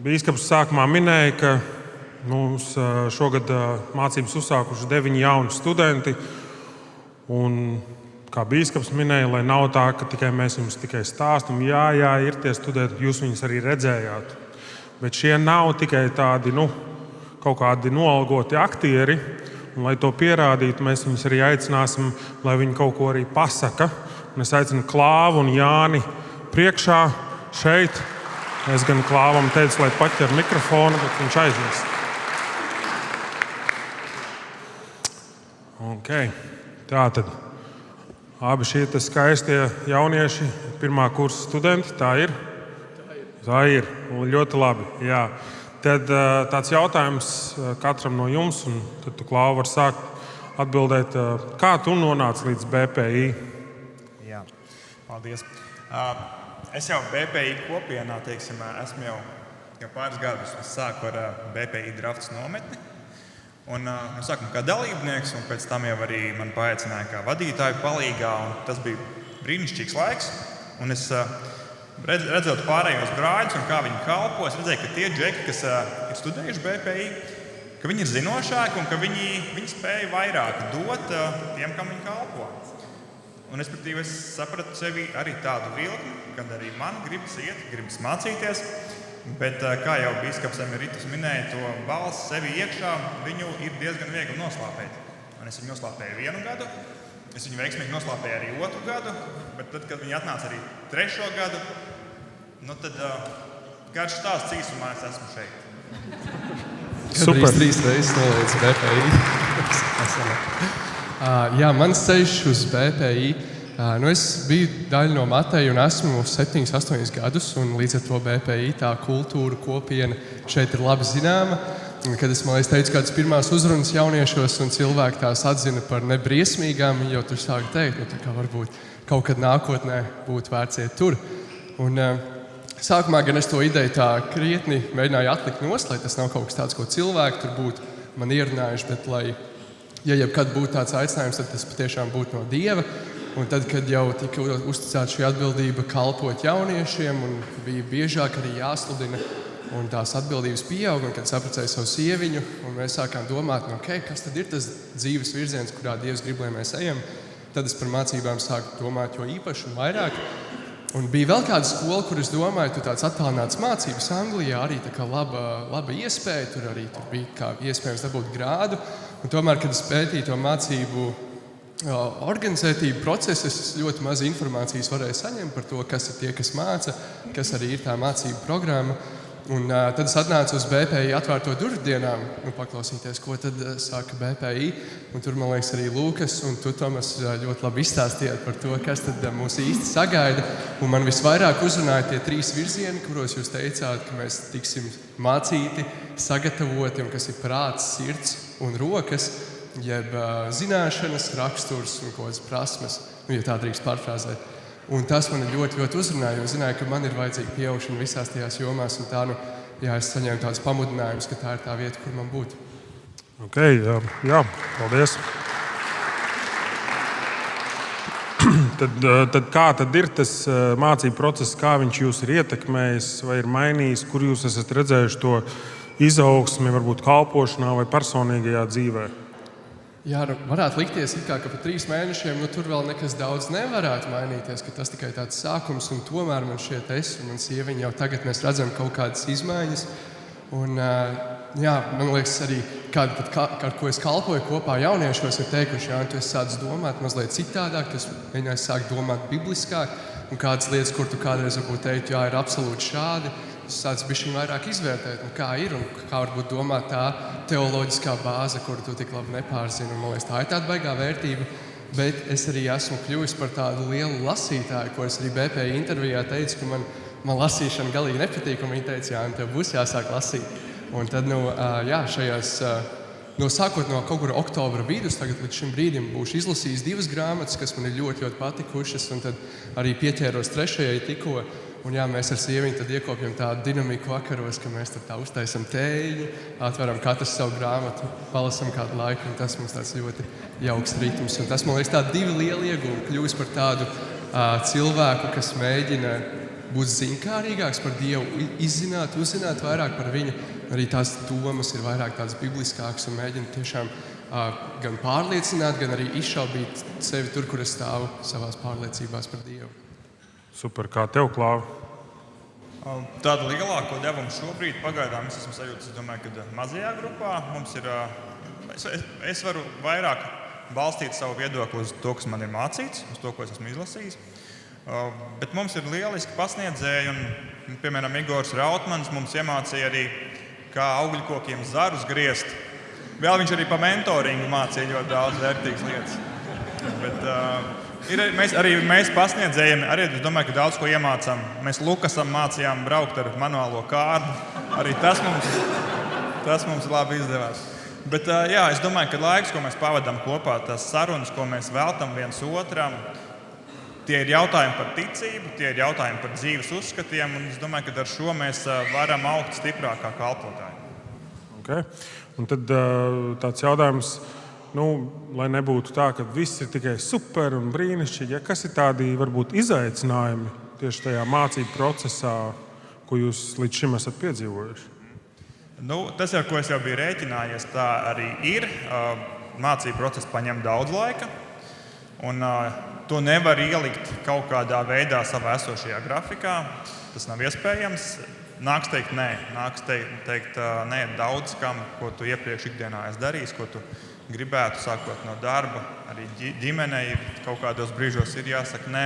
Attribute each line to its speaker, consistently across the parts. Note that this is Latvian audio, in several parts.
Speaker 1: Bīskaps sākumā minēja, ka mums šogad mācības uzsākuši 9 jauni studenti. Un, kā bīskaps minēja, lai nav tā, ka mēs jums tikai stāstam, jā, ir tie studenti, jūs viņus arī redzējāt. Bet šie nav tikai tādi kaut kādi noalgoti aktieri. Un, lai to pierādītu, mēs viņus arī aicināsim, lai viņi kaut ko arī pasaka. Un es aicinu Klāvu un Jāni priekšā šeit. Es gan Klāvam teicu, lai paķer mikrofonu, bet viņš aizies. Okay. Tātad abi šie skaistie jaunieši, pirmā kursa studenti, tā ir? Tā ir. Un ļoti labi. Jā. Tad tāds jautājums katram no jums, un tad tu, Klāva, var sākt atbildēt, kā tu nonāci līdz BPI?
Speaker 2: Jā, paldies. Es jau BPI kopienā, esmu jau pāris gadus. Es sāku ar BPI drafts nometni. Un sākumā kā dalībnieks, un pēc tam jau arī man paaicināja kā vadītāju palīgā. Tas bija brīnišķīgs laiks. Un es redzot pārējos brāļus un kā viņi kalpo, es redzēju, ka tie džeki, kas ir studējuši BPI, ka viņi ir zinošāki un ka viņi spēja vairāk dot tiem, kam viņi kalpo. Un es sapratu sevi arī tādu vilkli, kad arī man gribas mācīties. Bet, kā jau bīskaps Emeritus minēja, to balsi sevi iekšā, viņu ir diezgan viegli noslāpēt. Un es viņu noslāpēju 1 gadu, es viņu veiksmīgi noslāpēju arī 2 gadu, bet tad, kad viņi atnāca arī 3. gadu, tad garš stāsts īsumā es esmu šeit.
Speaker 3: Super! 3 reizes nolaids BPI. Jā, mans ceļš uz BPI. Es biju daļa no Mateja un esmu 7-8 gadus, un līdz ar to BPI tā kultūra kopiena šeit ir labi zināma. Kad es teicu kādas pirmās uzrunas jauniešos, un cilvēki tās atzina par nebriesmīgām, viņi jau tur sāka teikt, tā kā varbūt kaut kad nākotnē būtu vērts iet tur. Un sākumā gan es to ideju tā krietni mēģināju atlikt nost, lai tas nav kaut kas tāds, ko cilvēki tur būtu man ierunājuši, bet lai, ja jebkad būtu tāds aicinājums, tad tas patiešām būtu no Dieva. Un tad, kad jau tika uzticēta šī atbildība kalpot jauniešiem, un bija biežāk arī jāsludina, un tās atbildības pieauga, un kad saprecēju savu sieviņu, un mēs sākām domāt, kas tad ir tas dzīves virziens, kurā Dievs grib, lai mēs ejam, tad es par mācībām sāku domāt jo īpaši un vairāk. Un bija vēl kāda skola, kur es domāju, tu tāds attālināts mācības Anglijā, arī tā kā laba iespēja, tur arī tur bija kā iespējams dabūt grādu, un tomēr, kad es pētīju to mācību organizētību procesu, es ļoti maz informācijas varēju saņemt par to, kas ir tie, kas māca, kas arī ir tā mācību programma. Un tad es atnācu uz BPI atvērto durvju dienām, paklausīties, ko tad sāka BPI. Un tur, man liekas, arī Lūkas un tu, Tomas, ļoti labi izstāstījāt par to, kas tad mūs īsti sagaida. Un man visvairāk uzrunāja tie 3 virzieni, kuros jūs teicāt, ka mēs tiksim mācīti, sagatavoti, un kas ir prāts, sirds un rokas, jeb zināšanas, raksturs un kaut kādas prasmes, ja tā drīkst pārfrāzēt. Un tas man ļoti, ļoti uzrunāja, jo zināju, ka man ir vajadzīga pieaugšana visās tajās jomās, un tā, es saņēmu tādus pamudinājumus, ka tā ir tā vieta, kur man būt.
Speaker 1: Okay, jā, paldies. Tad kā tad ir tas mācību process, kā viņš jūs ir ietekmējis vai ir mainījis, kur jūs esat redzējuši to izaugsmi, varbūt kalpošanā vai personīgajā dzīvē?
Speaker 3: Jā, varētu likties, ka pa 3 mēnešiem tur vēl nekas daudz nevarētu mainīties, ka tas tikai tāds sākums, un tomēr man šķiet es un man sieviņa jau tagad mēs redzam kaut kādas izmaiņas. Un, man liekas arī, ar ko es kalpoju kopā jauniešos, ir teikuši, tu esi sācis domāt mazliet citādāk, tu mēģināji sākt domāt bibliskāk, un kādas lietas, kur tu kādreiz varbūt teikt, ir absolūti šādi, es sācis bišķiņ vairāk izvērtēt, kā ir un kā varbūt domāt tā teoloģiskā bāze, kuru tu tik labi nepārzini. Un, man liekas, tā ir tāda baigā vērtība, bet es arī esmu kļuvis par tādu lielu lasītāju, ko es arī BPI intervijā teicu, ka man lasīšana galīgi nepatīk, un viņi teica, tev būs jāsāk lasīt. Un tad, šajās, sākot no kaut kura oktobra vidus, tagad līdz šim brīdim būšu izlasījis 2 grāmatas, kas man ir ļoti, ļoti patikušas, un tad arī pieķēros 3. tikko. Un mēs ar sieviņu tad iekopjam tādu dinamiku vakaros, ka mēs tā uztaisam tēju, atveram katrs savu grāmatu, palasam kādu laiku, un tas mums tāds ļoti jauks ritms. Un tas, man liekas, tādi 2 lieli ieguvumi kļūst par tādu cilvēku, kas mēģina būt zinkārīgāks par Dievu, uzzināt vairāk par Viņu. Arī tās domas ir vairāk tādas bibliskākas un mēģina tiešām gan pārliecināt, gan arī izšaubīt sevi tur, kur es stāvu savās pārliecībās par Dievu.
Speaker 1: Super, kā tev, Klāva?
Speaker 2: Tādu lielāko devumu šobrīd pagaidām es esmu sajūtis, domāju, ka mazajā grupā mums ir, es varu vairāk balstīt savu viedokli uz to, kas man ir mācīts, uz to, ko es esmu izlasījis. Bet mums ir lieliski pasniedzēji, un, piemēram, Igors Rautmans mums iemācīja arī, kā augļkokiem zarus griezt. Vēl viņš arī pa mentoringu mācīja ļoti daudz vērtīgas lietas. Bet mēs pasniedzējiem, arī es domāju, ka daudz ko iemācām. Mēs Lukasam mācījām braukt ar manuālo kārdu. Arī tas mums labi izdevās. Bet es domāju, ka laiks, ko mēs pavadām kopā, tās sarunas, ko mēs veltam viens otram, tie ir jautājumi par ticību, tie ir jautājumi par dzīves uzskatiem, un es domāju, ka ar šo mēs varam augt stiprāk kā kalpotāji.
Speaker 1: Okay. Un tad tāds jautājums, lai nebūtu tā, ka viss ir tikai super un brīnišķīgi, kas ir tādi varbūt izaicinājumi tieši tajā mācību procesā, ko jūs līdz šim esat piedzīvojuši?
Speaker 2: Tas, ar ko es jau biju rēķinājies, tā arī ir. Mācību process paņem daudz laika, un to nevar ielikt kaut kādā veidā savā esošajā grafikā. Tas nav iespējams. Nāks teikt nē. Nāks teikt nē daudz kam, ko tu iepriekš ikdienā esi darījis, ko tu gribētu, sākot no darba. Arī ģimenei kaut kādos brīžos ir jāsaka nē.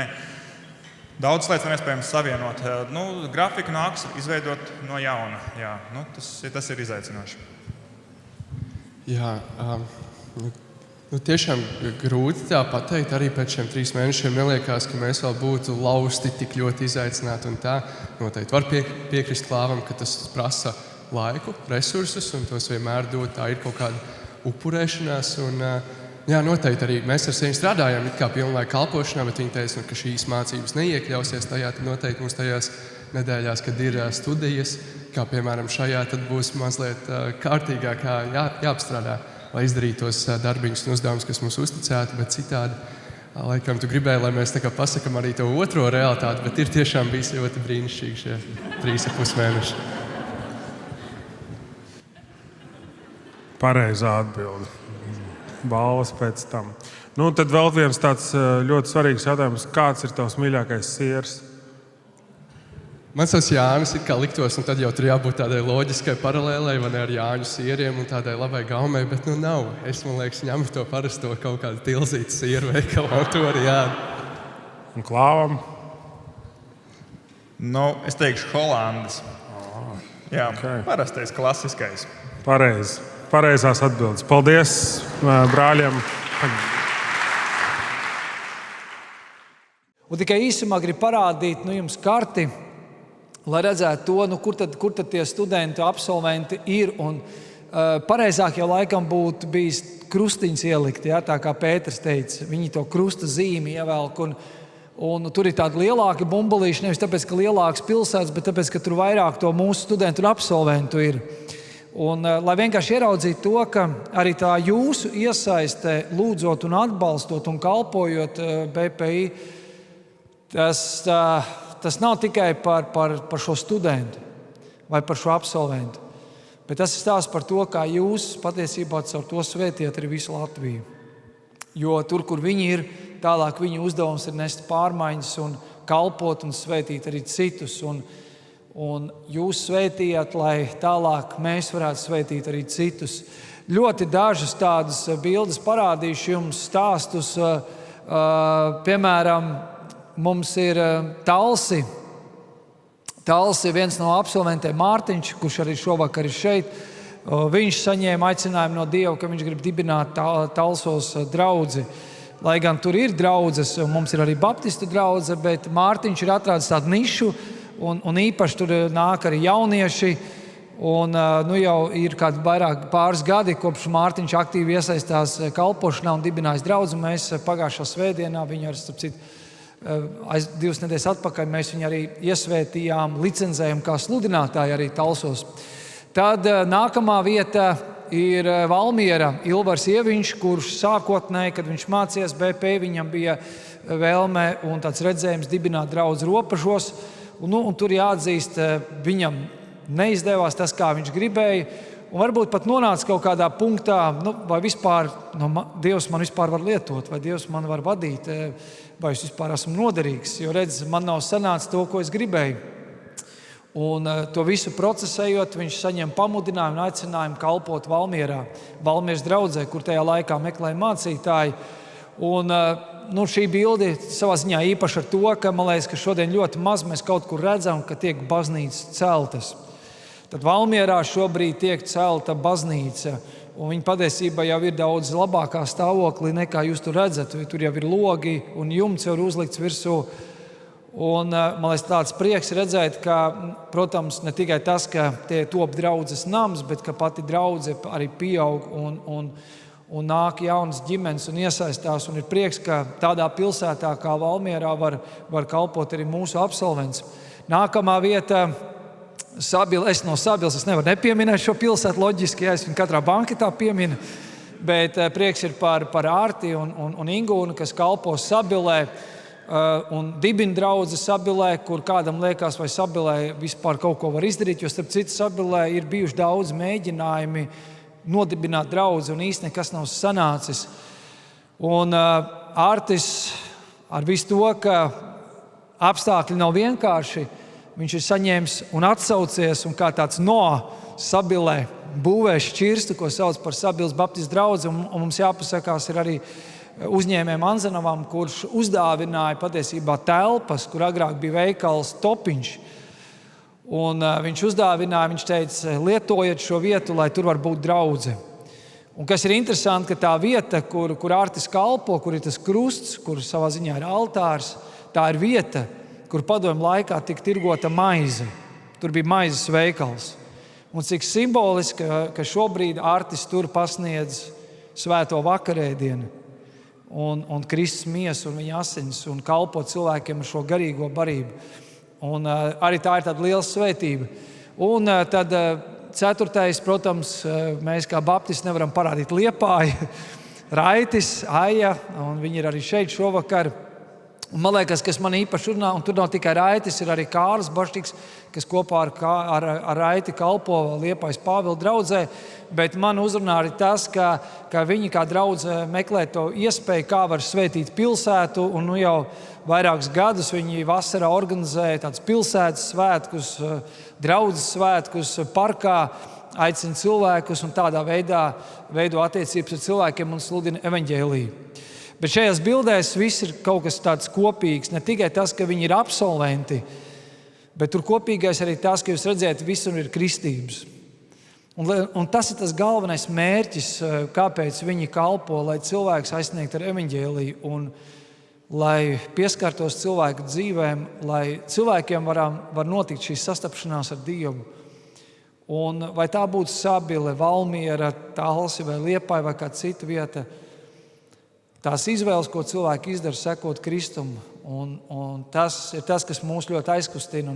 Speaker 2: Daudz lietas nav iespējams savienot. Grafiku nāks izveidot no jauna. Jā, tas ir izaicinoši.
Speaker 3: Jā, tiešām grūti tā pateikt. Arī pēc šiem 3 mēnešiem neliekās, ka mēs vēl būtu lausti tik ļoti izaicināti. Un tā noteikti var piekrist Klāvam, ka tas prasa laiku, resursus, un tos vienmēr dod. Tā ir kaut kāda upurēšanās. Jā, noteikti arī mēs ar sevi strādājām it kā pilnlaika kalpošanā, bet viņi teica, ka šīs mācības neiekļausies tajā. Tad noteikti mums tajās nedēļās, kad ir studijas, kā piemēram šajā, tad būs mazliet kārtīgāk jāapstrādā, lai izdarītu tos darbiņus un uzdevumus, kas mums uzticēti, bet citādi, laikam, tu gribēji, lai mēs tā kā pasakam arī to otro realitāti, bet ir tiešām bijis ļoti brīnišķīgi šie 3,5 mēneši.
Speaker 1: Pareizā atbilde. Balvas pēc tam. Tad vēl viens tāds ļoti svarīgs jautājums. Kāds ir tavs mīļākais siers?
Speaker 3: Man tas Jānis ir kā liktos, un tad jau tur jābūt tādai loģiskai paralēlei, vai ne ar Jāņu sieriem un tādai labai gaumei, bet nav. Es, man liekas, ņemu to parasto kaut kādu tilzītu sieru veikalā, un to arī jāda.
Speaker 1: Un Klāvam?
Speaker 2: Es teikšu Holandas. Jā, okay. Parastais, klasiskais. Pareizās atbildes. Paldies brāļiem.
Speaker 4: Un tikai īsumā gribu parādīt jums karti, lai redzētu to, kur tad tie studenti, absolventi ir. Un, pareizāk jau laikam būtu bijis krustiņas ielikt, ja, tā kā Pēters teica. Viņi to krusta zīmi ievelk. Un tur ir tādi lielāki bumbulīši, nevis tāpēc, ka lielākas pilsētas, bet tāpēc, ka tur vairāk to mūsu studentu un absolventu ir. Un, lai vienkārši ieraudzītu to, ka arī tā jūsu iesaiste, lūdzot un atbalstot un kalpojot BPI, tas nav tikai par šo studentu vai par šo absolventu, bet tas ir stāsts par to, kā jūs patiesībā caur to svētiet arī visu Latviju. Jo tur, kur viņi ir, tālāk viņu uzdevums ir nest pārmaiņas un kalpot un svētīt arī citus. Un jūs svētījāt, lai tālāk mēs varētu svētīt arī citus. Ļoti dažas tādas bildes parādīšu jums stāstus. Piemēram, mums ir Talsi. Talsi viens no absolventiem Mārtiņš, kurš arī šovakar ir šeit. Viņš saņēma aicinājumu no Dieva, ka viņš grib dibināt Talsos draudzi. Lai gan tur ir draudzes, un mums ir arī baptistu draudze, bet Mārtiņš ir atrādis tādu nišu, un īpaši tur nāk arī jaunieši, un jau ir pāris gadi, kopš Mārtiņš aktīvi iesaistās kalpošanā un dibinājis draudzi. Mēs pagājušā svētdienā viņu ar 2 nedēļas atpakaļ mēs viņu arī iesvētījām, licencējam kā sludinātāju arī Talsos. Tad nākamā vieta ir Valmiera Ilvars Ieviņš, kurš sākotnēji, kad viņš mācījās BP, viņam bija vēlme un tāds redzējums dibināt draudzi Ropažos. un tur jāatzīst, viņam neizdevās tas, kā viņš gribēja. Un varbūt pat nonāca kaut kādā punktā, vai vispār, Dievs man vispār var lietot, vai Dievs man var vadīt, vai es vispār esmu noderīgs. Jo redz, man nav sanācis to, ko es gribēju. Un to visu procesējot, viņš saņem pamudinājumu un aicinājumu kalpot Valmierā, Valmieras draudzē, kur tajā laikā meklēja mācītāji. Un šī bilde savā ziņā īpaši ar to, ka man liekas, ka šodien ļoti maz mēs kaut kur redzam, ka tiek baznīcas celtas. Tad Valmierā šobrīd tiek celta baznīca, un viņa patiesībā jau ir daudz labākā stāvoklī nekā jūs tur redzat. Tur jau ir logi un jumts jau ir uzlikts virsū. Un man liekas, tāds prieks redzēt, ka, protams, ne tikai tas, ka tie top draudzes nams, bet ka pati draudze arī pieaug un nāk jaunas ģimenes un iesaistās. Un ir prieks, ka tādā pilsētā kā Valmierā var kalpot arī mūsu absolvents. Nākamā vieta Sabile. Es no Sabiles nevaru nepieminēt šo pilsētu loģiski, ja es viņu katrā banketā pieminu, bet prieks ir par Ārti un Ingūnu, kas kalpo Sabilē un dibina draudzi Sabilē, kur kādam liekas, vai Sabilē vispār kaut ko var izdarīt, jo starp citu Sabilē ir bijuši daudz mēģinājumi nodibināt draudzi un īsti nekas nav sanācis. Un Ārtis ar visu to, ka apstākļi nav vienkārši, viņš ir saņēmis un atsaucies un kā tāds no Sabilē būvē šķirstu, ko sauc par Sabiles Baptistu draudzi. Un mums jāpasakās ir arī uzņēmējam Anzanovam, kurš uzdāvināja patiesībā telpas, kur agrāk bija veikals Topiņš. Un viņš uzdāvināja, viņš teica, lietojiet šo vietu, lai tur var būt draudze. Un kas ir interesanti, ka tā vieta, kur Ārtis kalpo, kur ir tas krusts, kur savā ziņā ir altārs, tā ir vieta, kur padomju laikā tika tirgota maize. Tur bija maizes veikals. Un cik simboliski, ka šobrīd Ārtis tur pasniedz svēto vakarēdienu un Kristus miesu un viņa asinis un kalpo cilvēkiem ar šo garīgo barību. Un arī tā ir tāda liela svētība. Un tad ceturtais, protams, mēs kā baptisti nevaram parādīt Liepāju, Raitis, Aija, un viņi ir arī šeit šovakar. Un man liekas, kas man īpaši runā, un tur nav tikai Raitis, ir arī Kārlis Baštiks, kas kopā ar Raiti kalpo Liepājas Pāvila draudzē, bet man uzrunā arī tas, ka viņi kā draudze meklē to iespēju, kā var svētīt pilsētu, un jau vairākus gadus viņi vasarā organizē tāds pilsētas svētkus, draudzes svētkus parkā, aicina cilvēkus un tādā veidā veido attiecības ar cilvēkiem un sludina evaņģēliju. Bet šajās bildēs viss ir kaut kas tāds kopīgs. Ne tikai tas, ka viņi ir absolventi, bet tur kopīgais arī tas, ka jūs redzēt, visur ir kristības. Un tas ir tas galvenais mērķis, kāpēc viņi kalpo, lai cilvēks aizsniegtu ar evaņģēliju un lai pieskartos cilvēku dzīvēm, lai cilvēkiem var notikt šī sastapšanās ar Dievu. Un vai tā būtu Sabile, Valmiera, Talsi vai Liepāja vai kāda cita vieta, tās izvēles, ko cilvēki izdara, sekot Kristum, un tas ir tas, kas mūs ļoti aizkustina,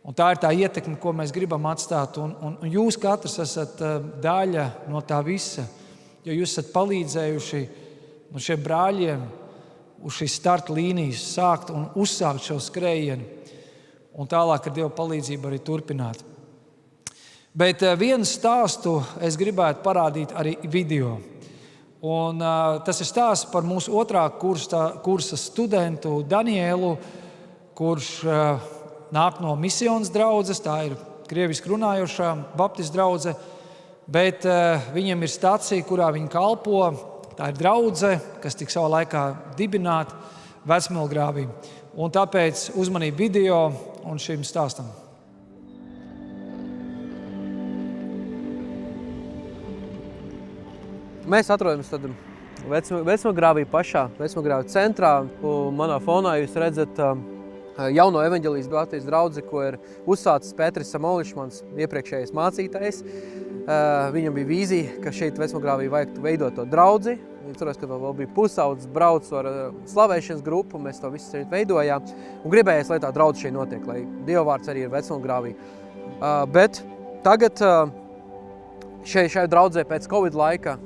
Speaker 4: un tā ir tā ietekme, ko mēs gribam atstāt, un jūs katrs esat daļa no tā visa, jo jūs esat palīdzējuši no šiem brāļiem uz šīs starta līnijas sākt un uzsākt šo skrējienu, un tālāk ar Dieva palīdzību arī turpināt. Bet vienu stāstu es gribētu parādīt arī video. Un, tas ir stāsts par mūsu otrā kursa studentu Danielu, kurš nāk no misijas draudzes, tā ir krieviski runājošā baptistu draudze, bet viņam ir stacija, kurā viņi kalpo, tā ir draudze, kas tika savā laikā dibināta Vecmilgrāvī. Un tāpēc uzmanību video un šim stāstam.
Speaker 5: Mēs atrodamies Vecmilgrāvī pašā, Vecmilgrāvī centrā. Manā fonā jūs redzat jauno evaņģelijas baptistu draudzi, ko ir uzsācis Pēteris Samolišs, mans iepriekšējais mācītājs. Viņam bija vīzija, ka šeit Vecmilgrāvī vajag veidot to draudzi. Viņš turās, ka vēl bija pusaudzes, brauc ar slavēšanas grupu, mēs to visu šeit veidojām. Un gribējās, lai tā draudze šeit notiek, lai Dievvārds arī ir Vecmilgrāvī. Bet tagad šai draudzē pēc Covid laika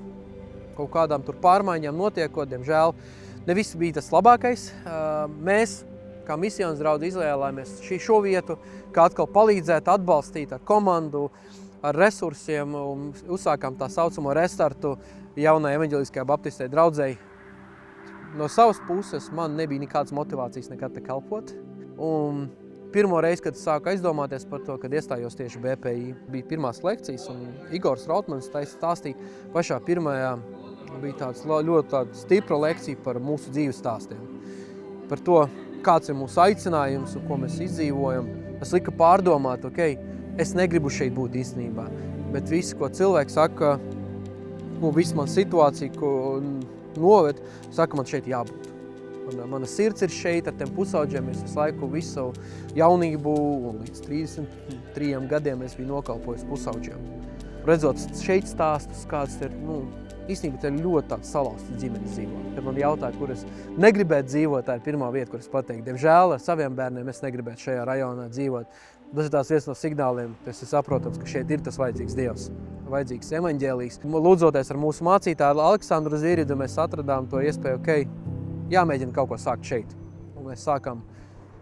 Speaker 5: kaut kādām tur pārmaiņām notiekot, diemžēl, ne viss bija tas labākais. Mēs kā misijas draudze izvēlējāmies šo vietu, kā atkal palīdzēt, atbalstīt ar komandu, ar resursiem un uzsākām tā saucamo restartu jaunai evaņģeliskajai baptistei draudzei. No savas puses man nebija nekādas motivācijas nekad te kalpot. Un pirmo reizi, kad sāku aizdomāties par to, kad iestājos tieši BPI, bija pirmās lekcijas, un Igors Rautmans stāstīja pašā pirmajā, bija ļoti stipra lekcija par mūsu dzīves stāstiem. Par to, kāds ir mūsu aicinājums un ko mēs izdzīvojam. Tas lika pārdomāt, es negribu šeit būt īstenībā, bet viss, ko cilvēks saka, viss man situācija, ko noved, saka, man šeit jābūt. Mana sirds ir šeit ar tiem pusauģiem, es visu laiku visu savu jaunību un līdz 33 gadiem es biju nokalpojis pusauģiem. Redzot šeit stāstus, kāds ir, īstenībā te ir ļoti tāds salauzts ģimenes dzīvo. Kad man jautāja, kur es negribētu dzīvot, tā ir pirmā vieta, kur es pateiktu. Diemžēl ar saviem bērniem es negribētu šajā rajonā dzīvot. Tas ir tās viens no signāliem, tas ir saprotams, ka šeit ir tas vajadzīgs Dievs, vajadzīgs evaņģēlijs. Lūdzoties ar mūsu mācītāju Aleksandru Zīridu, mēs atradām to iespēju, jāmēģina kaut ko sākt šeit. Un mēs sākām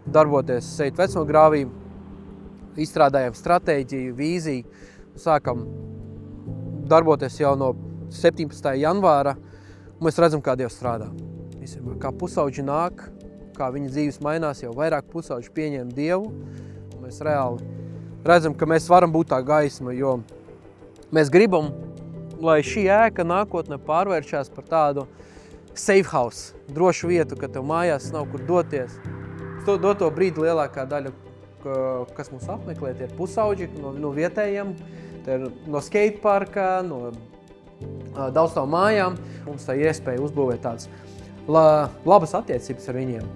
Speaker 5: darboties šeit Vecmogrāvī, izstrādājām stratēģiju, vīziju, sākām darboties jau no 17. janvāra, un mēs redzam, kā Dievs strādā. Kā pusauģi nāk, kā viņa dzīves mainās, jau vairāk pusauģi pieņem Dievu. Mēs reāli redzam, ka mēs varam būt tā gaisma, jo mēs gribam, lai šī ēka nākotnē pārvēršās par tādu safe house, drošu vietu, ka tev mājās nav kur doties. Doto brīdi lielākā daļa, kas mūs apmeklē, tie ir pusauģi no vietējiem, tie ir no skateparka, no daudzstāvu mājām. Mums tā iespēja uzbūvēt tādas labas attiecības ar viņiem.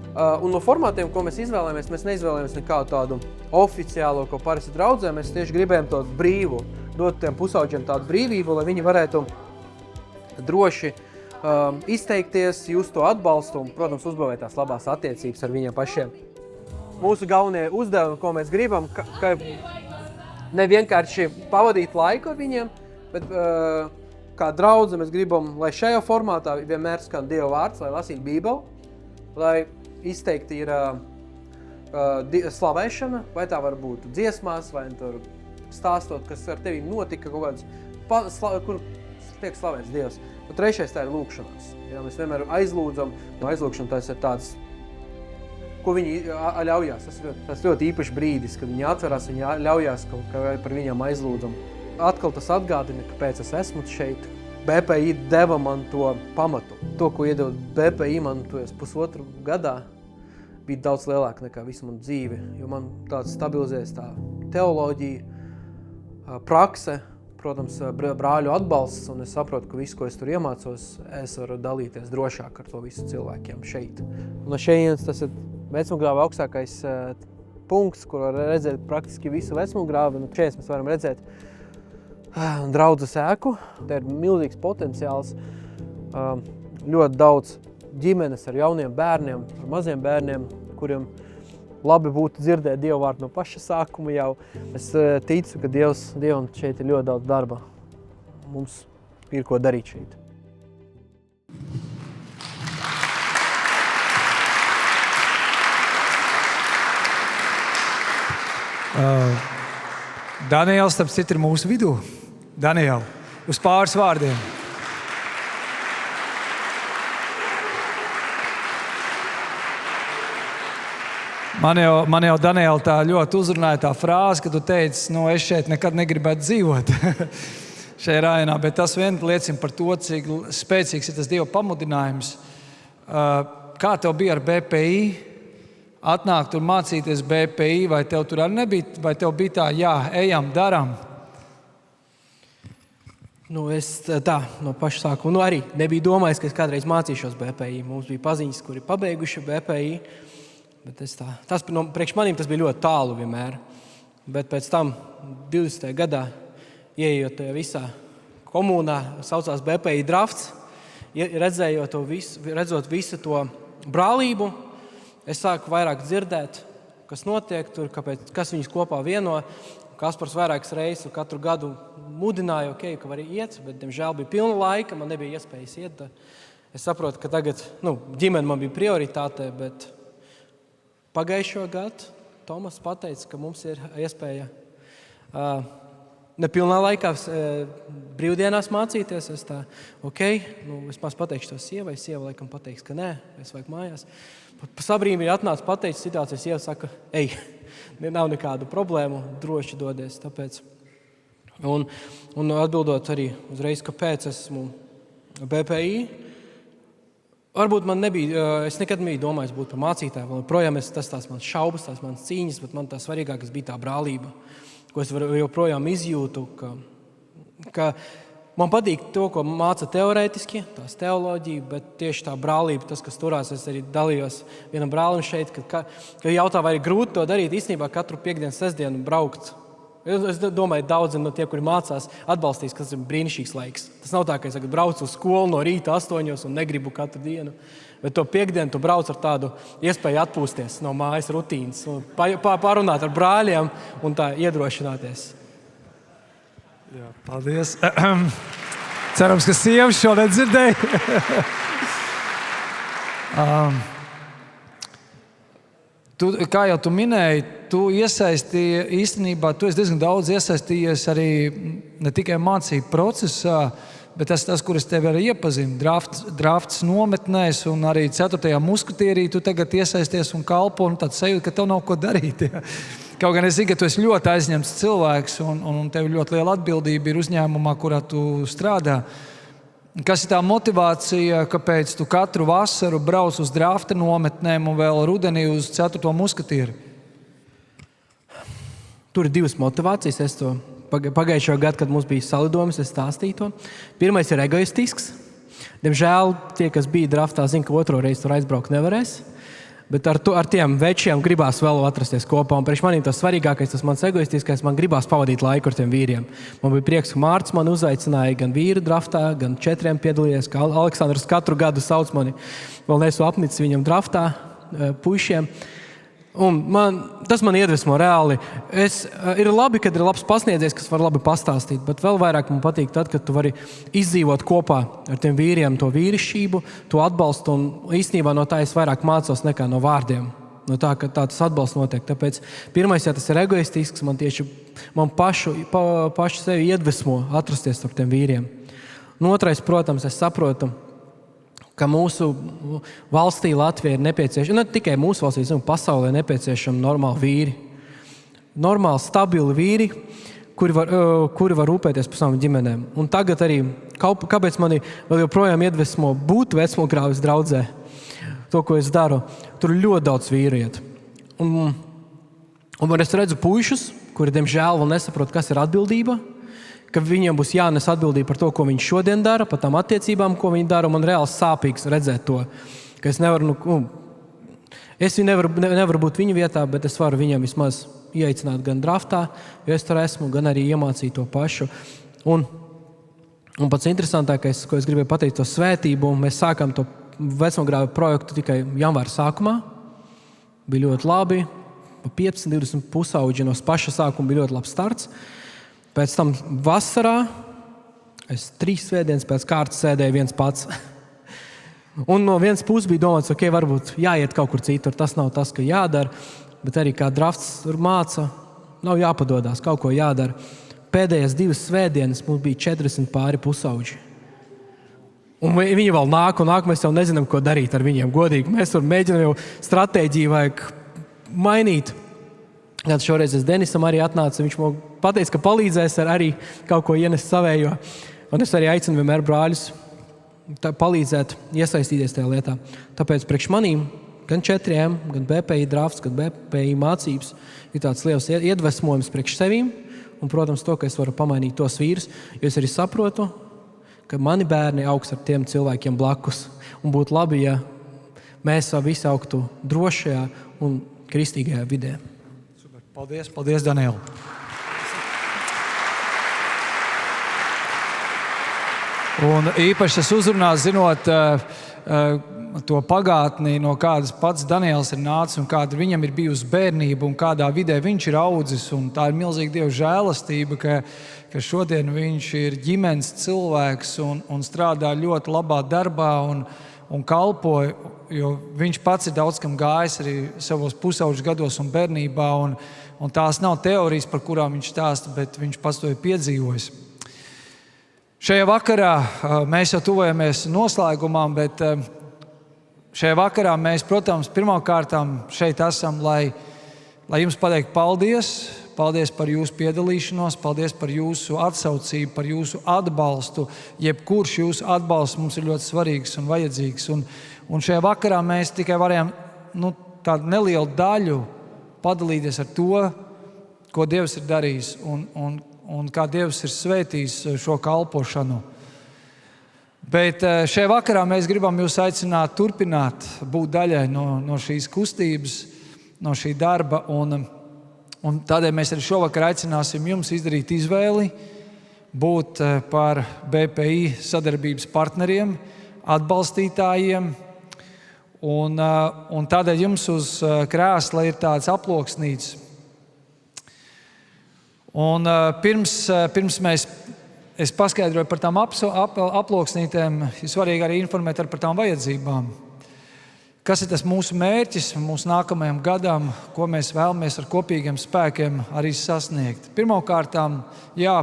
Speaker 5: Un no formātiem, ko mēs izvēlējāmies, mēs neizvēlējāmies nekādu tādu oficiālo, ko parasti draudzē, mēs tieši gribējām to brīvu, dot tiem pusauģiem tādu brīvību, lai viņi varētu droši izteikties, just to atbalstu un, protams, uzbūvēt tās labās attiecības ar viņiem pašiem. Mūsu galvenie uzdevumi, ko mēs gribam, ka ne vienkārši pavadīt laiku ar viņiem, bet kā draudze mēs gribam, lai šajā formātā vienmēr skan Dieva vārds, lai lasītu Bībeli, lai izteikti ir slavēšana, vai tā var būt dziesmās, vai tur stāstot, kas ar tevi notika, kaut kāds, kur tiek slavēts Dievs. Un trešais tā ir lūkšanās. Jā, mēs vienmēr aizlūdzam, no aizlūkšana tas ir tāds, ko viņi ļaujās. Tas ļoti īpašs brīdis, kad viņi atverās, viņi ļaujās, ka par viņiem aizlūdzam. Atkal tas atgādina, kāpēc es esmu šeit. BPI deva man to pamatu. To, ko iedeva BPI man pusotru gadā, bija daudz lielāka nekā visu manu dzīvi, jo man tāds stabilizēs tā teoloģija, prakse, protams, brāļu atbalsts, un es saprotu, ka visu, ko es tur iemācos, es varu dalīties drošāk ar to visu cilvēkiem šeit. Un no šejienes tas ir Vecmogrāva augstākais punkts, kur var redzēt praktiski visu Vecmogrāvi, un šeit mēs varam redzēt draudzes ēku. Te ir milzīgs potenciāls, ļoti daudz ģimenes ar jauniem bērniem, ar maziem bērniem, kuriem labi būtu dzirdēt Dievu vārdu no paša sākuma jau. Es ticu, ka Dievam šeit ir ļoti daudz darba. Mums ir ko darīt šeit.
Speaker 4: Daniels, starp citu, ir mūsu vidū. Daniel, uz pāris vārdiem. Man jau Daniela tā ļoti uzrunāja tā frāze, ka tu teici, es šeit nekad negribētu dzīvot šajā rajonā, bet tas vien liecina par to, cik spēcīgs ir tas Dieva pamudinājums. Kā tev bija ar BPI? Atnākt un mācīties BPI, vai tev tur arī nebija, vai tev bija tā, ejam, daram?
Speaker 5: Es tā, no paša sākuma, arī nebija domājis, ka es kādreiz mācīšos BPI. Mums bija paziņas, kuri pabeiguši BPI, bet priekš manīm tas bija ļoti tālu vienmēr. Bet pēc tam 20. gadā, ieejot tajā visā komunā, saucās BPI drafts, redzot visu to brālību, es sāku vairāk dzirdēt, kas notiek tur, kas viņus kopā vieno. Kaspars vairākas reizes katru gadu mudināja, ka var iet, bet, diemžēl, bija pilna laika, man nebija iespējas iet. Es saprotu, ka tagad ģimene man bija prioritāte, bet Pagājušo gadu Tomas pateica, ka mums ir iespēja nepilnā laikā brīvdienās mācīties. Es tā, es maz pateikšu to sievai. Sieva laikam pateiks, ka nē, es vajag mājās. Sabrīmī atnāca pateicis situācijas, sieva saka, nav nekādu problēmu, droši dodies. Tāpēc. Un atbildot arī uzreiz, kāpēc esmu BPI, varbūt man nebija, es nekad nebiju domājis būt par mācītāju, vēl projām tās manas šaubas, tās manas cīņas, bet man tā svarīgākais bija tā brālība, ko es joprojām izjūtu, ka man patīk to, ko māca teorētiski, tās teoloģija, bet tieši tā brālība, tas, kas turās, es arī dalījos vienam brālim šeit, ka jautā, vai ir grūti to darīt, īstenībā katru piekdienu, sestdienu braukt. Es domāju, daudzi no tie, kuri mācās, atbalstīs, kas ir brīnišķīgs laiks. Tas nav tā, ka es braucu uz skolu no rīta 8 un negribu katru dienu. Bet to piekdienu tu brauc ar tādu iespēju atpūsties no mājas rutīnas, parunāt ar brāļiem un tā iedrošināties.
Speaker 4: Jā, paldies. Cerams, ka sievas šo nedzirdēja. Kā jau tu minēji, tu īstenībā tu esi diezgan daudz iesaistījies arī ne tikai mācību procesā, bet tas, kur es tevi arī iepazinu, drafts nometnēs un arī 4. muskatierī, tu tagad iesaisties un kalpo, un tāds sajūta, ka tev nav ko darīt. Ja? Kaut gan es zinu, ka tu esi ļoti aizņemts cilvēks un tev ļoti liela atbildība ir uzņēmumā, kurā tu strādā. Kas ir tā motivācija, kāpēc tu katru vasaru brauc uz drafta nometnēm un vēl rudenī uz 4. muskatieri?
Speaker 5: Tur ir divas motivācijas. Es to pagājušo gadu, kad mums bija salidojums, es stāstīju to. Pirmais ir egoistisks. Diemžēl tie, kas bija draftā, zina, ka otro reizi tur aizbraukt nevarēs. Bet ar tiem večiem gribās vēl atrasties kopā. Un priekš manīm tas svarīgākais, tas mans egoistiskais, man gribās pavadīt laiku ar tiem vīriem. Man bija prieks, ka Mārts man uzaicināja gan vīru draftā, gan 4 piedalījies, ka Aleksandrs katru gadu sauc mani, vēl neesmu apnicis viņam draftā puišiem. Un tas man iedvesmo reāli. Ir labi, kad ir labs pasniedzējs, kas var labi pastāstīt, bet vēl vairāk man patīk tad, kad tu vari izdzīvot kopā ar tiem vīriem to vīrišķību, to atbalstu, un īstenībā no tā es vairāk mācos nekā no vārdiem. No tā, ka tā tas atbalsts notiek. Tāpēc pirmais, ja tas ir egoistisks, man pašu sevi iedvesmo atrasties ar tiem vīriem. Un otrais, protams, es saprotu, ka mūsu valstī Latvijā ir nepieciešama, ne tikai mūsu valstī, bet pasaulē nepieciešama normāli vīri. Normāli, stabili vīri, kuri var rūpēties par savām ģimenēm. Un tagad arī, kāpēc mani vēl joprojām iedvesmo būt vecmogrāvis draudzē, to, ko es daru, tur ļoti daudz vīru iet. Un es redzu puišus, kuri, diemžēl, vēl nesaprot, kas ir atbildība, ka viņiem būs jānes atbildība par to, ko viņi šodien dara, par tām attiecībām, ko viņi dara, un man reāli sāpīgs redzēt to, ka es nevaru, nevaru būt viņu vietā, bet es varu viņiem vismaz ieaicināt gan draftā, jo es tur esmu, gan arī iemācīt to pašu. Un pats interesantākais, ko es gribēju pateikt, to svētību, mēs sākām to vecmogrāvi projektu tikai janvāra sākumā. Bija ļoti labi, pa 15-20 pusauģi no paša sākuma bija ļoti labs starts. Pēc tam vasarā es 3 svētdienas pēc kārtas sēdēju viens pats. Un no vienas puses bija domāts, varbūt jāiet kaut kur citur, tas nav tas, ka jādara, bet arī kā drafts māca, nav jāpadodās, kaut ko jādara. Pēdējās 2 svētdienas mums bija 40 pāri pusauģi. Un viņi vēl nāk, mēs jau nezinām, ko darīt ar viņiem godīgi. Mēs tur mēģinām jau stratēģiju vajag mainīt. Kad šoreiz es Denisam arī atnācu, viņš man pateica, ka palīdzēs arī kaut ko ienest savējo. Un es arī aicinu vienmēr brāļus palīdzēt, iesaistīties tajā lietā. Tāpēc priekš manīm gan 4, gan BPI drafts, gan BPI mācības ir tāds liels iedvesmojums priekš sevīm. Un, protams, to, ka es varu pamainīt tos vīrus, jo es arī saprotu, ka mani bērni augs ar tiem cilvēkiem blakus. Un būtu labi, ja mēs visi augtu drošajā un kristīgajā vidē.
Speaker 4: Paldies, Daniel. Un īpaši tas uzrunās, zinot to pagātni, no kādas pats Daniels ir nācis un kāda viņam ir bijusi bērnība un kādā vidē viņš ir audzis. Un tā ir milzīga Dieva žēlastība, ka šodien viņš ir ģimenes cilvēks un strādā ļoti labā darbā un kalpoja. jo viņš pats ir daudz kam gājis arī savos pusauģu gados un bērnībā, un tās nav teorijas, par kurām viņš stāsta, bet viņš pats to ir piedzīvojis. Šajā vakarā mēs jau tuvojamies noslēgumam, bet šajā vakarā mēs, protams, pirmkārtām šeit esam, lai jums pateikt paldies. Paldies par jūsu piedalīšanos, paldies par jūsu atsaucību, par jūsu atbalstu. Jebkurš jūsu atbalsts mums ir ļoti svarīgs un vajadzīgs. Un šajā vakarā mēs tikai varējām tādu nelielu daļu padalīties ar to, ko Dievs ir darījis un kā Dievs ir svētījis šo kalpošanu. Bet šajā vakarā mēs gribam jūs aicināt turpināt būt daļai no šīs kustības, no šī darba. Un tādēļ mēs arī šovakar aicināsim jums izdarīt izvēli, būt par BPI sadarbības partneriem, atbalstītājiem. Un tādēļ jums uz krēsla ir tāds aploksnīts. Un pirms es paskaidroju par tām aploksnītēm, ir svarīgi arī informēt par tām vajadzībām. Kas ir tas mūsu mērķis mūsu nākamajam gadam, ko mēs vēlamies ar kopīgiem spēkiem arī sasniegt? Pirmkārtām,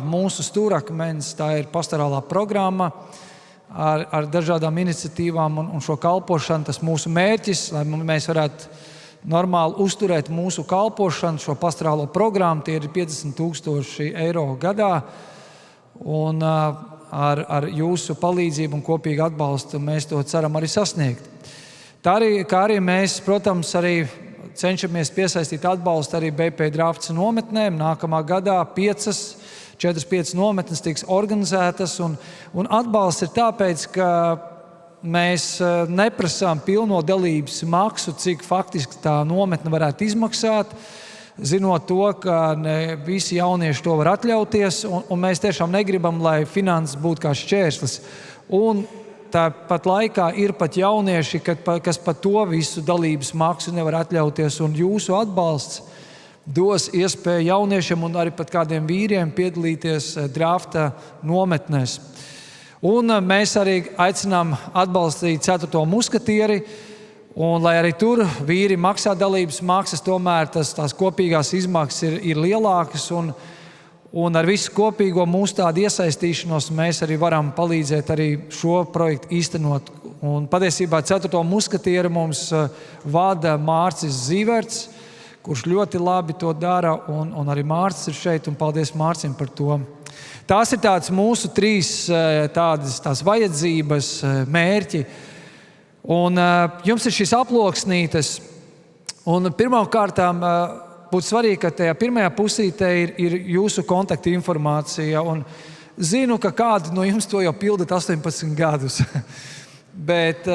Speaker 4: mūsu stūrakmenis, tā ir pastorālā programma ar dažādām iniciatīvām un šo kalpošanu. Tas mūsu mērķis, lai mēs varētu normāli uzturēt mūsu kalpošanu, šo pastorālo programmu, tie ir 50,000 eiro gadā. Un ar jūsu palīdzību un kopīgu atbalstu mēs to ceram arī sasniegt. Kā arī mēs, protams, arī cenšamies piesaistīt atbalstu arī BP Drafts nometnēm. Nākamā gadā 4-5 nometnes tiks organizētas. Un atbalsts ir tāpēc, ka mēs neprasām pilno dalības maksu, cik faktiski tā nometne varētu izmaksāt, zinot to, ka ne visi jaunieši to var atļauties. Un mēs tiešām negribam, lai finanses būtu kā šķērslis. Un tāpat laikā ir pat jaunieši, kas pat to visu dalības maksu nevar atļauties, un jūsu atbalsts dos iespēju jauniešiem un arī pat kādiem vīriem piedalīties drafta nometnēs. Un mēs arī aicinām atbalstīt 4. muskatieri, un lai arī tur vīri maksā dalības maksas, tomēr tās kopīgās izmaksas ir lielākas, un ar visu kopīgo mūsu tādu iesaistīšanos mēs arī varam palīdzēt arī šo projektu īstenot. Un patiesībā 4. muskatieru mums vada Mārcis Zīverts, kurš ļoti labi to dara, un arī Mārcis ir šeit, un paldies Mārcim par to. Tās ir tāds mūsu 3 tās vajadzības, mērķi. Un jums ir šīs aploksnītes, un pirmkārtām būtu svarīgi, ka tajā pirmajā pusītē ir jūsu kontakta informācija. Un zinu, ka kādi no jums to jau pildat 18 gadus. Bet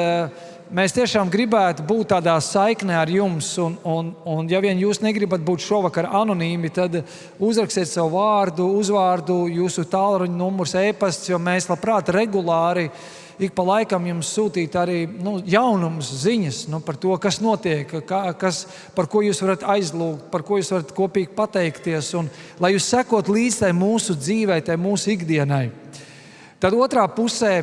Speaker 4: mēs tiešām gribētu būt tādā saiknē ar jums. Un ja vien jūs negribat būt šovakar anonīmi, tad uzrakstiet savu vārdu, uzvārdu, jūsu tālruņa numurs, e-pasts, jo mēs labprāt regulāri ik pa laikam jums sūtīt arī jaunumus, ziņas par to, kas notiek, par ko jūs varat aizlūgt, par ko jūs varat kopīgi pateikties, un lai jūs sekot līdz tai mūsu dzīvei, tai mūsu ikdienai. Tad otrā pusē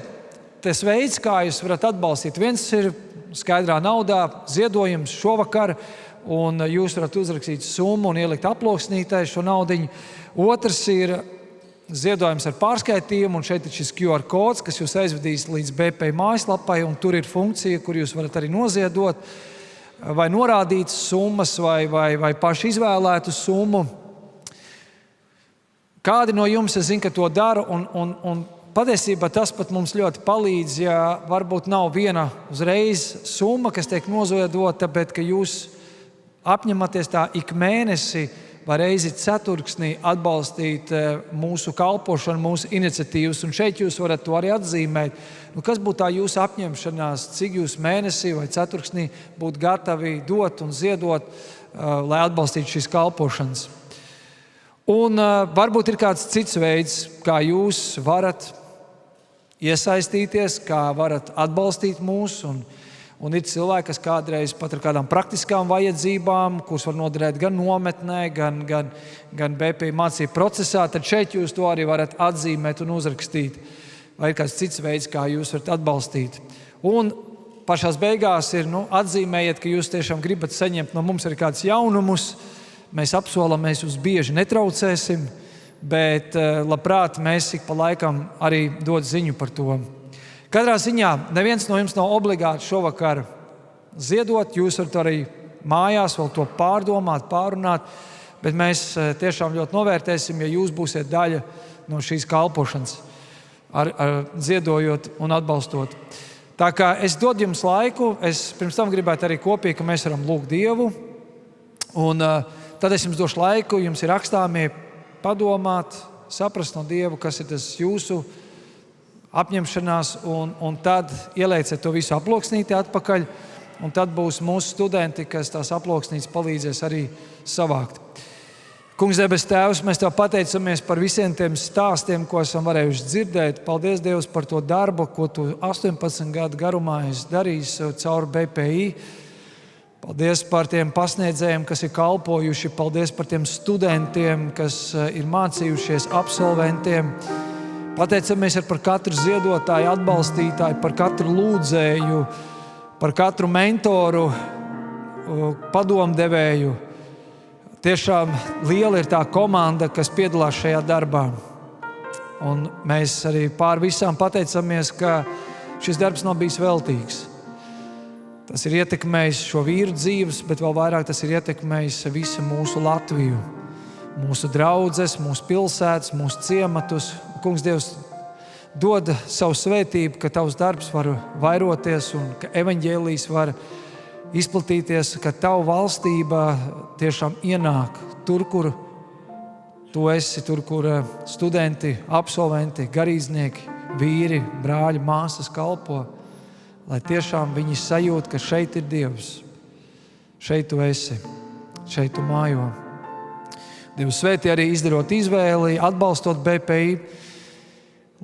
Speaker 4: tas veids, kā jūs varat atbalstīt. Viens ir skaidrā naudā, ziedojums šovakar, un jūs varat uzrakstīt summu un ielikt aploksnītē šo naudiņu. Otrs ir ziedojums ar pārskaitījumu, un šeit ir šis QR kods, kas jūs aizvedīs līdz BP mājaslapai, un tur ir funkcija, kur jūs varat arī noziedot vai norādīt summas vai paši izvēlētu summu. Kādi no jums, es zinu, ka to dara, un patiesībā tas pat mums ļoti palīdz, ja varbūt nav viena uzreiz summa, kas tiek noziedota, bet ka jūs apņematies tā ik mēnesi vai reizi ceturksnī atbalstīt mūsu kalpošanu, mūsu iniciatīvas. Un šeit jūs varat to arī atzīmēt. Kas būtu tā jūsu apņemšanās, cik jūs mēnesī vai ceturksnī būtu gatavi dot un ziedot, lai atbalstītu šīs kalpošanas. Un varbūt ir kāds cits veids, kā jūs varat iesaistīties, kā varat atbalstīt mūs. Un ir cilvēki, kas kādreiz pat ar kādām praktiskām vajadzībām, kuras var noderēt gan nometnē, gan BP mācību procesā, tad šeit jūs to arī varat atzīmēt un uzrakstīt. Vai ir kāds cits veids, kā jūs varat atbalstīt. Un pašās beigās ir atzīmējiet, ka jūs tiešām gribat saņemt no mums arī kādus jaunumus. Mēs apsolam, mēs jūs bieži netraucēsim, bet labprāt mēs ik pa laikam arī dod ziņu par to. Katrā ziņā neviens no jums nav obligāti šovakar ziedot. Jūs varat arī mājās vēl to pārdomāt, pārunāt, bet mēs tiešām ļoti novērtēsim, ja jūs būsiet daļa no šīs kalpošanas, ar ziedojot un atbalstot. Tā kā es dodu jums laiku, es pirms tam gribētu arī kopīgi, ka mēs varam lūgt Dievu. Un tad es jums došu laiku, jums ir rakstāmie padomāt, saprast no Dievu, kas ir tas jūsu apņemšanās, un tad ielieciet to visu aploksnītī atpakaļ, un tad būs mūsu studenti, kas tās aploksnītes palīdzēs arī savākt. Kungs, debes Tēvs, mēs Tev pateicamies par visiem tiem stāstiem, ko esam varējuši dzirdēt. Paldies, Dievs, par to darbu, ko Tu 18 gadu garumā esi darījis caur BPI. Paldies par tiem pasniedzējiem, kas ir kalpojuši. Paldies par tiem studentiem, kas ir mācījušies, absolventiem. Pateicamies par katru ziedotāju, atbalstītāju, par katru lūdzēju, par katru mentoru, padomdevēju. Tiešām liela ir tā komanda, kas piedalās šajā darbā. Un mēs arī pār visām pateicamies, ka šis darbs nav bijis veltīgs. Tas ir ietekmējis šo vīru dzīves, bet vēl vairāk tas ir ietekmējis visu mūsu Latviju, mūsu draudzes, mūsu pilsētas, mūsu ciematus. Kungs, Dievs, dod savu svētību, ka Tavs darbs var vairoties un ka evaņģēlijs var izplatīties, ka Tavu valstība tiešām ienāk tur, kur Tu esi, tur, kur studenti, absolventi, garīdznieki, vīri, brāļi, māsas kalpo, lai tiešām viņi sajūt, ka šeit ir Dievs, šeit Tu esi, šeit Tu mājo. Dievs svētī arī izdarot izvēli, atbalstot BPI,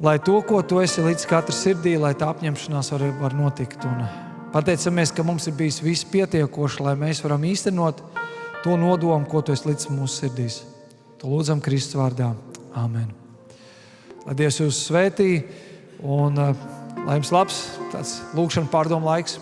Speaker 4: lai to, ko Tu esi līdz katra sirdī, lai tā apņemšanās var notikt. Un pateicamies, ka mums ir bijis viss pietiekoši, lai mēs varam īstenot to nodomu, ko Tu esi līdz mūsu sirdīs. To lūdzam Kristus vārdā. Āmen. Lai Dievs jūs svētī un lai jums labs tāds lūkšana pārdomu laiks.